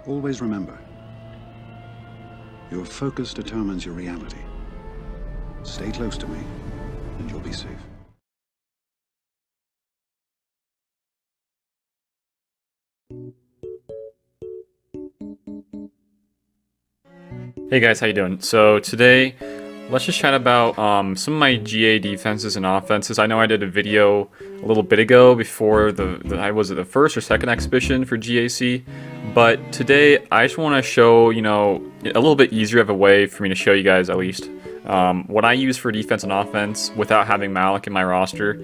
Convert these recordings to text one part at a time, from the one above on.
Always remember, your focus determines your reality. Stay close to me, and you'll be safe. Hey guys, how you doing? So today, let's just chat about some of my GA defenses and offenses. I know I did a video a little bit ago before was it the first or second exhibition for GAC, but today I just want to show, a little bit easier of a way for me to show you guys at least what I use for defense and offense without having Malak in my roster.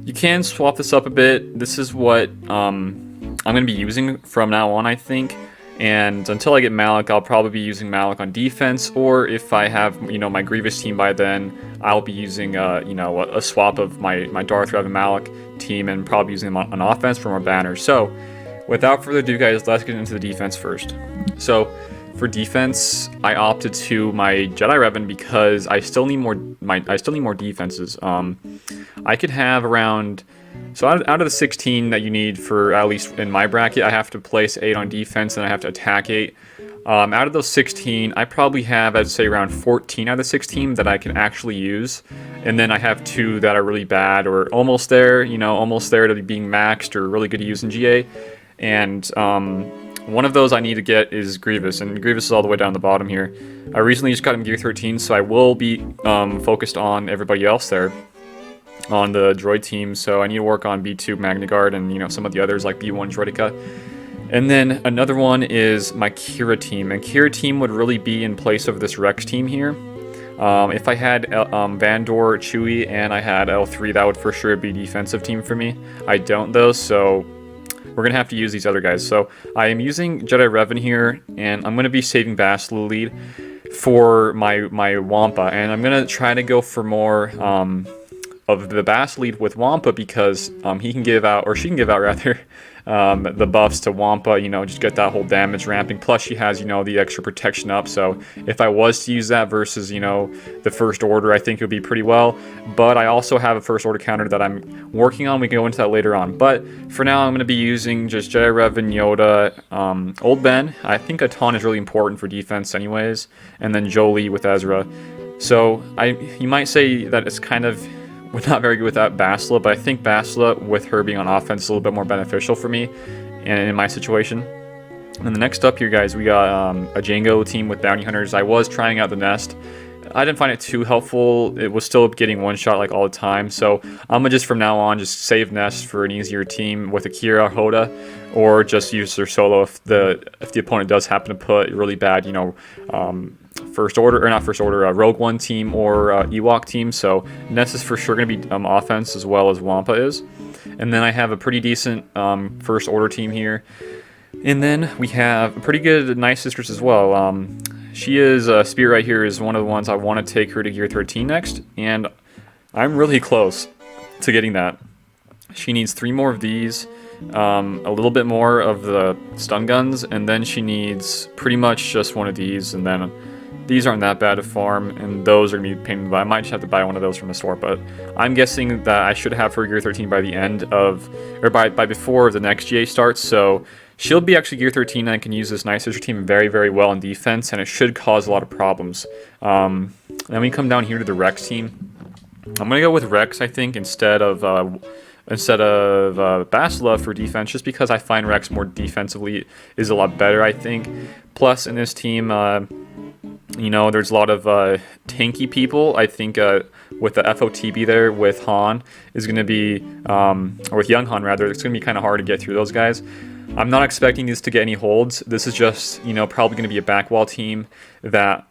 You can swap this up a bit. This is what I'm going to be using from now on, I think. And until I get Malak, I'll probably be using Malak on defense, or if I have, my Grievous team by then, I'll be using, a swap of my Darth Revan Malak team and probably using them on offense for more banners. So, without further ado, guys, let's get into the defense first. So, for defense, I opted to my Jedi Revan because I still need more. I still need more defenses. I could have around. So out of the 16 that you need for, at least in my bracket, I have to place 8 on defense and I have to attack 8. Out of those 16, I probably have, I'd say, around 14 out of the 16 that I can actually use. And then I have 2 that are really bad or almost there, almost there to being maxed or really good to use in GA. And one of those I need to get is Grievous, and Grievous is all the way down the bottom here. I recently just got him Gear 13, so I will be focused on everybody else there on the droid team, so I need to work on B2 Magna Guard and some of the others like B1 Droideka. And then another one is my Kira team, and Kira team would really be in place of this Rex team here. If I had Vandor, Chewie, and I had L3, that would for sure be a defensive team for me. I don't though, so we're gonna have to use these other guys. So I am using Jedi Revan here, and I'm gonna be saving Bastila lead for my Wampa, and I'm gonna try to go for more of the Bass lead with Wampa because he can give out, or she can give out rather, the buffs to Wampa, just get that whole damage ramping. Plus she has, the extra protection up. So if I was to use that versus, the First Order, I think it would be pretty well. But I also have a First Order counter that I'm working on. We can go into that later on. But for now, I'm going to be using just Jedi Revan, Yoda, Old Ben. I think a ton is really important for defense anyways. And then Jolie with Ezra. So you might say that it's kind of not very good without Bastila, but I think Bastila, with her being on offense, is a little bit more beneficial for me and in my situation. And then the next up here, guys, we got a Jango team with bounty hunters. I was trying out the Nest. I didn't find it too helpful. It was still getting one shot like all the time. So I'm gonna just from now on just save Nest for an easier team with Akira Hoda, or just use their solo if the opponent does happen to put really bad, First Order, or not First Order, Rogue One team or Ewok team. So Nest is for sure going to be offense as well as Wampa is. And then I have a pretty decent First Order team here. And then we have a pretty good Night Sisters as well. She is, Spirit right here is one of the ones I want to take her to Gear 13 next. And I'm really close to getting that. She needs 3 more of these, a little bit more of the stun guns, and then she needs pretty much just one of these, and then these aren't that bad to farm, and those are going to be pain to buy. I might just have to buy one of those from the store, but I'm guessing that I should have her Gear 13 by the end of, or by before the next GA starts, so she'll be actually Gear 13, and I can use this Night Sister team very, very well in defense, and it should cause a lot of problems. Then we come down here to the Rex team. I'm going to go with Rex, I think, instead of Bastila for defense, just because I find Rex more defensively is a lot better, I think. Plus, in this team, there's a lot of tanky people. I think with the FOTB there with Han is going to be, or with young Han rather, it's going to be kind of hard to get through those guys. I'm not expecting these to get any holds. This is just, probably going to be a backwall team that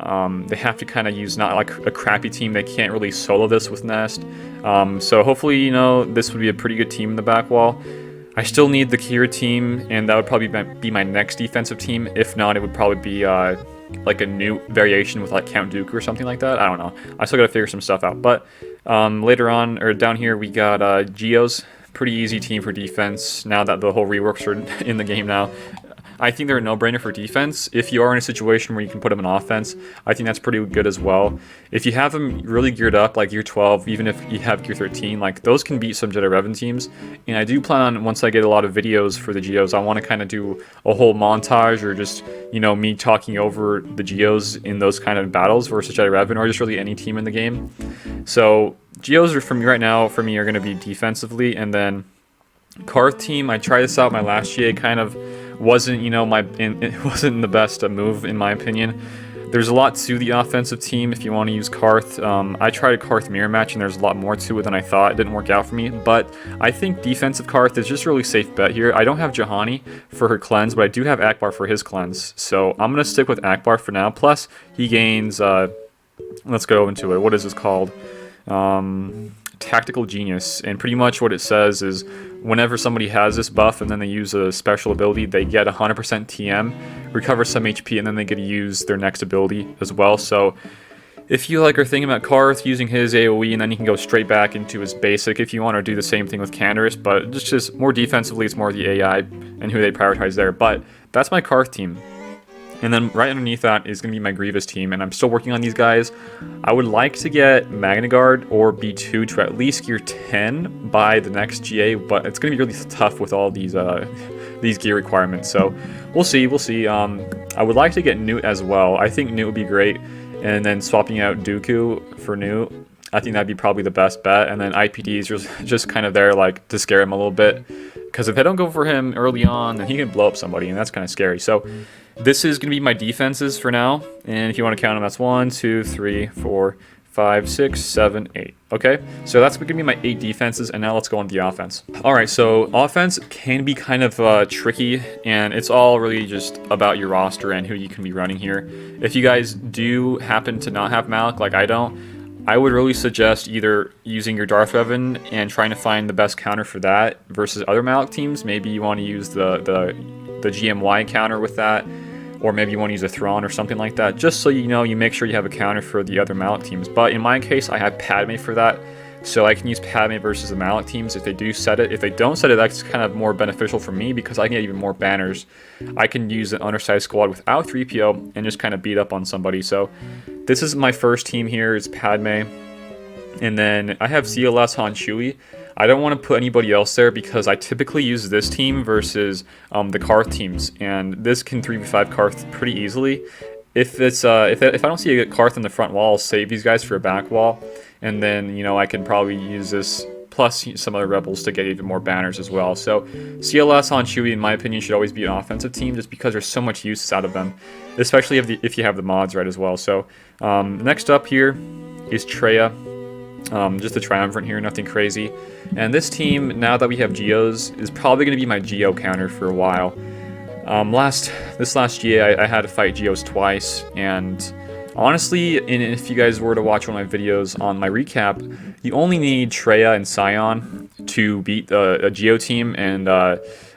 they have to kind of use, not like a crappy team. They can't really solo this with Nest. So hopefully, this would be a pretty good team in the backwall. I still need the Kira team, and that would probably be my next defensive team. If not, it would probably be like a new variation with like Count Dooku or something like that. I don't know. I still gotta figure some stuff out. But later on, or down here, we got Geo's. Pretty easy team for defense now that the whole reworks are in the game now. I think they're a no-brainer for defense. If you are in a situation where you can put them in offense, I think that's pretty good as well. If you have them really geared up, like gear 12, even if you have gear 13, like those can beat some Jedi Revan teams. And I do plan on, once I get a lot of videos for the Geos, I want to kind of do a whole montage or just, you know, me talking over the Geos in those kind of battles versus Jedi Revan or just really any team in the game. So Geos are, from right now, for me, are going to be defensively, and then Karth team, I tried this out my last GA, kind of wasn't, you know, it wasn't the best move in my opinion. There's a lot to the offensive team if you want to use Karth. I tried a Karth mirror match and there's a lot more to it than I thought. It didn't work out for me, but I think defensive Karth is just a really safe bet here. I don't have Juhani for her cleanse, but I do have Akbar for his cleanse, so I'm going to stick with Akbar for now. Plus, he gains, let's go into it. What is this called? Tactical Genius, and pretty much what it says is whenever somebody has this buff and then they use a special ability, they get 100% TM, recover some HP, and then they get to use their next ability as well. So if you like are thinking about Karth using his AoE, and then he can go straight back into his basic if you want to do the same thing with Canderous, but it's just more defensively, it's more the AI and who they prioritize there. But that's my Karth team. And then right underneath that is going to be my Grievous team, and I'm still working on these guys. I would like to get Magna Guard or B2 to at least gear 10 by the next GA, but it's going to be really tough with all these gear requirements. So we'll see. I would like to get Newt as well. I think Newt would be great, and then swapping out Dooku for Newt, I think that'd be probably the best bet. And then IPD is just kind of there like to scare him a little bit, because if I don't go for him early on, then he can blow up somebody, and that's kind of scary. So this is going to be my defenses for now, and if you want to count them, that's 1, 2, 3, 4, 5, 6, 7, 8. Okay, so that's going to be my 8 defenses, and now let's go on the offense. All right, so offense can be kind of tricky, and it's all really just about your roster and who you can be running here. If you guys do happen to not have Malak, like I don't, I would really suggest either using your Darth Revan and trying to find the best counter for that versus other Malak teams. Maybe you want to use the GMY counter with that, or maybe you want to use a Thrawn or something like that, just so you know, you make sure you have a counter for the other Malak teams. But in my case, I have Padme for that, so I can use Padme versus the Malak teams if they do set it. If they don't set it, that's kind of more beneficial for me because I can get even more banners. I can use an undersized squad without 3PO and just kind of beat up on somebody. So this is my first team here, is Padme. And then I have CLS Han Chewie. I don't want to put anybody else there because I typically use this team versus the Karth teams, and this can 3v5 Karth pretty easily. If it's if I don't see a Karth in the front wall, I'll save these guys for a back wall, and then, you know, I can probably use this plus some other rebels to get even more banners as well. So CLS Han Chewie, in my opinion, should always be an offensive team just because there's so much use out of them, especially if you have the mods right as well. So next up here is Trai. Just a Triumvirate here, nothing crazy. And this team, now that we have Geos, is probably going to be my Geo counter for a while. This last GA, I had to fight Geos twice, and honestly, if you guys were to watch one of my videos on my recap, you only need Traya and Scion to beat a Geo team, and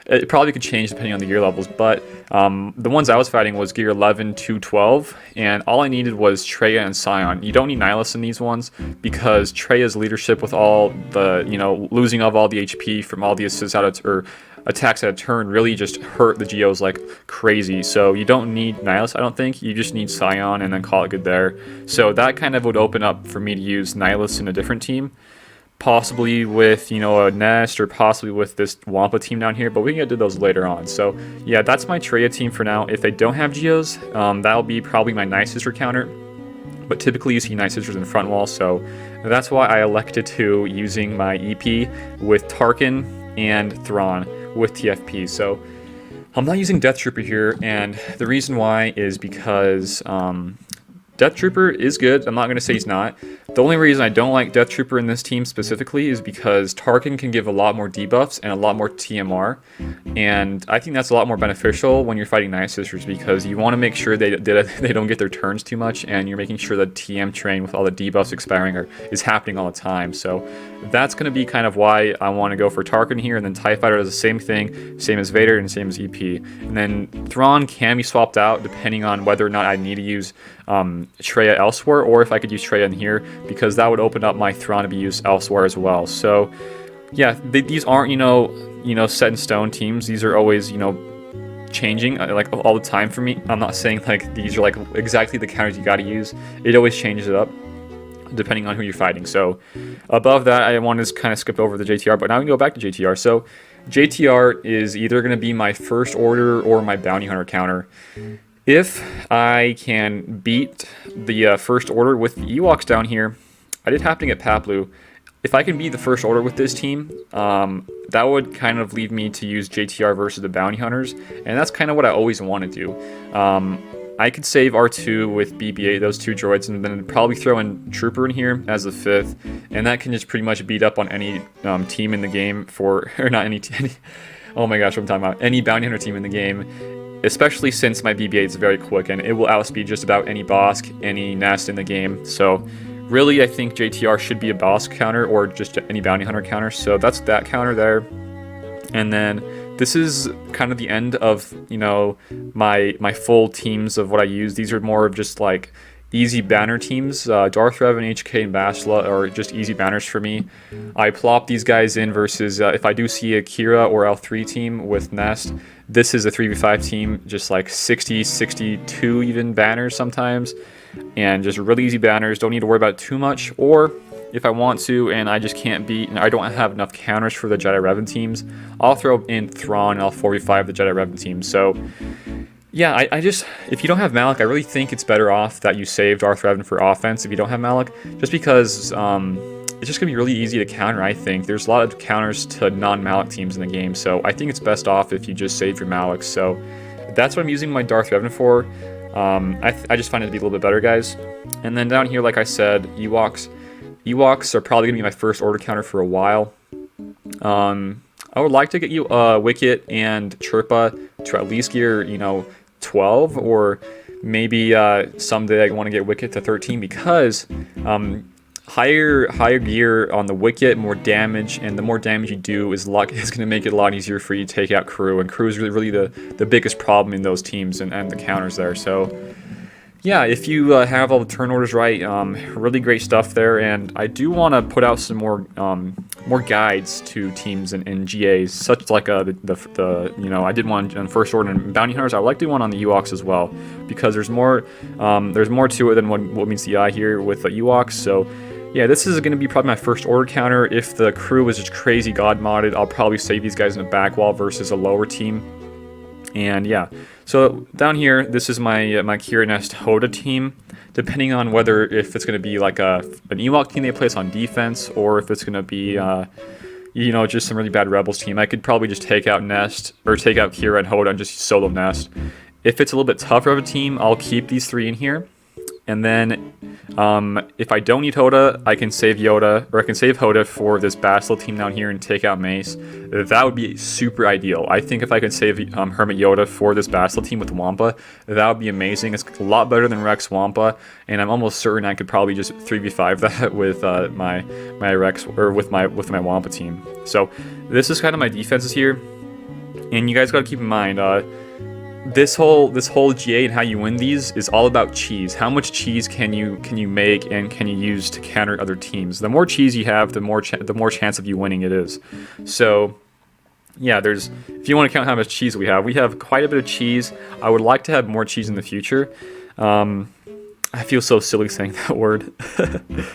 it probably could change depending on the gear levels, but the ones I was fighting was gear 11 to 12, and all I needed was Traya and Scion. You don't need Nihilus in these ones because Traya's leadership with all the, you know, losing of all the HP from all the assists out of, or attacks at a turn really just hurt the Geos like crazy. So you don't need Nihilus, I don't think. You just need Scion and then call it good there. So that kind of would open up for me to use Nihilus in a different team. Possibly with, you know, a Nest, or possibly with this Wampa team down here, but we can get to those later on. So yeah, that's my Traya team for now. If they don't have Geos, that'll be probably my Night Sister counter, but typically you see Night Sisters in front wall, so that's why I elected to using my EP with Tarkin and Thrawn with TFP. So I'm not using Death Trooper here, and the reason why is because Death Trooper is good. I'm not going to say he's not. The only reason I don't like Death Trooper in this team specifically is because Tarkin can give a lot more debuffs and a lot more TMR, and I think that's a lot more beneficial when you're fighting Night Sisters because you want to make sure they don't get their turns too much, and you're making sure that TM train with all the debuffs expiring is happening all the time. So that's going to be kind of why I want to go for Tarkin here, and then TIE Fighter does the same thing, same as Vader and same as EP. And then Thrawn can be swapped out depending on whether or not I need to use Traya elsewhere, or if I could use Traya in here, because that would open up my Thrawn to be used elsewhere as well. So yeah, these aren't, you know, set in stone teams. These are always, you know, changing like all the time for me. I'm not saying like these are like exactly the counters you got to use. It always changes it up depending on who you're fighting. So above that, I want to kind of skip over the JTR, but now we can go back to JTR. So JTR is either going to be my first order or my bounty hunter counter. If I can beat the first order with the Ewoks down here, I did happen to get Paplu. If I can beat the first order with this team, that would kind of lead me to use JTR versus the bounty hunters, and that's kind of what I always want to do. I could save R2 with BB-8, those two droids, and then probably throw in Trooper in here as the fifth, and that can just pretty much beat up on any team in the game for, or not any, oh my gosh, what I'm talking about, any bounty hunter team in the game, especially since my BB-8 is very quick, and it will outspeed just about any Bosk, any Nest in the game. So really, I think JTR should be a Bosk counter or just any bounty hunter counter, so that's that counter there. And then this is kind of the end of, you know, my full teams of what I use. These are more of just like easy banner teams. Darth Revan, HK, and Bashla are just easy banners for me. I plop these guys in versus if I do see a Kira or L3 team with Nest, this is a 3v5 team, just like 60, 62 even banners sometimes. And just really easy banners, don't need to worry about it too much. Or if I want to and I just can't beat, and I don't have enough counters for the Jedi Revan teams, I'll throw in Thrawn and I'll 45 the Jedi Revan team. So yeah, I just, if you don't have Malak, I really think it's better off that you save Darth Revan for offense if you don't have Malak, just because it's just gonna be really easy to counter. I think there's a lot of counters to non-Malak teams in the game, so I think it's best off if you just save your Malak. So that's what I'm using my Darth Revan for. I just find it to be a little bit better, guys. And then down here, like I said, Ewoks are probably going to be my first order counter for a while. I would like to get you Wicket and Chirpa to at least gear, 12, or maybe someday I want to get Wicket to 13, because higher gear on the Wicket, more damage, and the more damage you do is going to make it a lot easier for you to take out crew, and crew is really the biggest problem in those teams and the counters there. So yeah, if you have all the turn orders right, really great stuff there. And I do want to put out some more guides to teams and GAs, such like I did one on First Order and Bounty Hunters. I would like to do one on the Ewoks as well, because there's more to it than what meets the eye here with the Ewoks. So yeah, this is going to be probably my first order counter. If the crew is just crazy god modded, I'll probably save these guys in the back wall versus a lower team. And yeah, so down here, this is my Kira Nest Hoda team. Depending on if it's going to be like an Ewok team they place on defense, or if it's going to be just some really bad Rebels team, I could probably just take out Nest, or take out Kira and Hoda and just solo Nest. If it's a little bit tougher of a team, I'll keep these three in here. And then if I don't need Hoda, I can save Yoda, or I can save Hoda for this Bastila team down here and take out Mace. That would be super ideal. I think if I could save Hermit Yoda for this Bastila team with Wampa, that would be amazing. It's a lot better than Rex Wampa, and I'm almost certain I could probably just 3v5 that with my Rex, or with my Wampa team. So this is kind of my defenses here, and you guys got to keep in mind. This whole GA and how you win these is all about cheese. How much cheese can you make and can you use to counter other teams? The more cheese you have, the more chance of you winning it is. So yeah, if you want to count how much cheese we have quite a bit of cheese. I would like to have more cheese in the future. I feel so silly saying that word,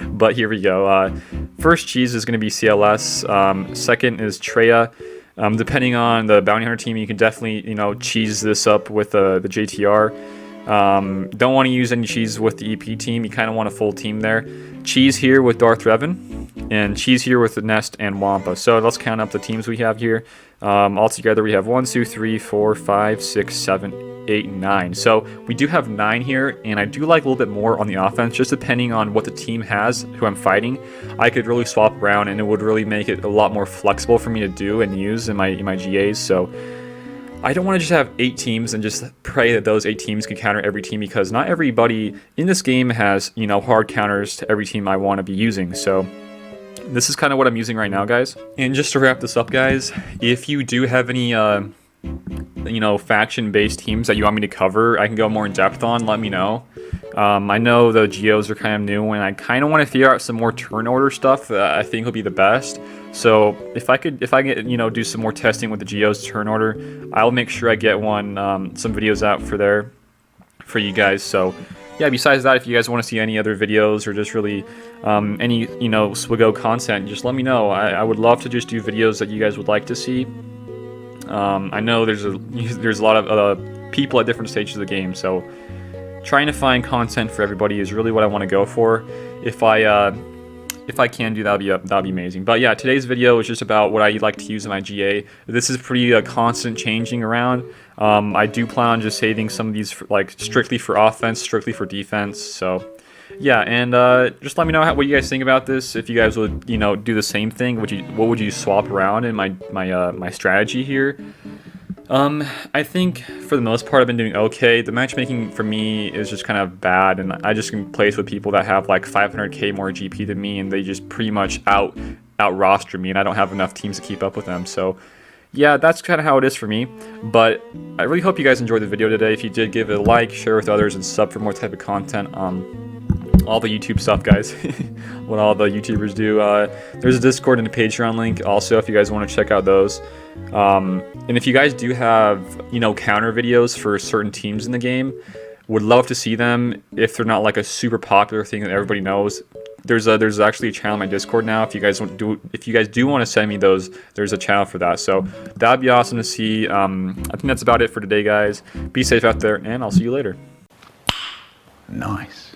but here we go. First cheese is going to be CLS. Second is Trai. Depending on the bounty hunter team, you can definitely, cheese this up with the JTR. Don't want to use any cheese with the EP team. You kind of want a full team there. Cheese here with Darth Revan, and cheese here with the Nest and Wampa. So let's count up the teams we have here. Altogether, we have 1, 2, 3, 4, 5, 6, 7, 8, 9. So we do have 9 here, and I do like a little bit more on the offense, just depending on what the team has, who I'm fighting. I could really swap around, and it would really make it a lot more flexible for me to do and use in my GAs. So I don't want to just have 8 teams and just pray that those 8 teams can counter every team, because not everybody in this game has, hard counters to every team I want to be using. So this is kind of what I'm using right now, guys. And just to wrap this up, guys, if you do have any you know, faction-based teams that you want me to cover, I can go more in depth on. Let me know. I know the geos are kind of new, and I kind of want to figure out some more turn order stuff that I think will be the best. So if I get, you know, do some more testing with the geos turn order, I'll make sure I get some videos out for you guys. So yeah, besides that, if you guys want to see any other videos or just really any, you know, SWGoH content, just let me know. I would love to just do videos that you guys would like to see. I know there's a lot of people at different stages of the game, so trying to find content for everybody is really what I want to go for. If I can do that'd be amazing. But yeah, today's video is just about what I like to use in my GA. This is pretty constant changing around. I do plan on just saving some of these like strictly for offense, strictly for defense. So yeah, and just let me know what you guys think about this. If you guys would, you know, do the same thing, what would you swap around in my strategy here? I think for the most part I've been doing okay. The matchmaking for me is just kind of bad, and I just can place with people that have like 500k more GP than me, and they just pretty much out roster me, and I don't have enough teams to keep up with them. So yeah, that's kind of how it is for me. But I really hope you guys enjoyed the video today. If you did, give it a like, share with others, and sub for more type of content. All the YouTube stuff, guys. What all the YouTubers do. There's a Discord and a Patreon link also if you guys want to check out those. And if you guys do have, you know, counter videos for certain teams in the game, would love to see them. If they're not like a super popular thing that everybody knows, there's actually a channel on my Discord now. If you guys do want to send me those, there's a channel for that. So that'd be awesome to see. I think that's about it for today, guys. Be safe out there, and I'll see you later. Nice.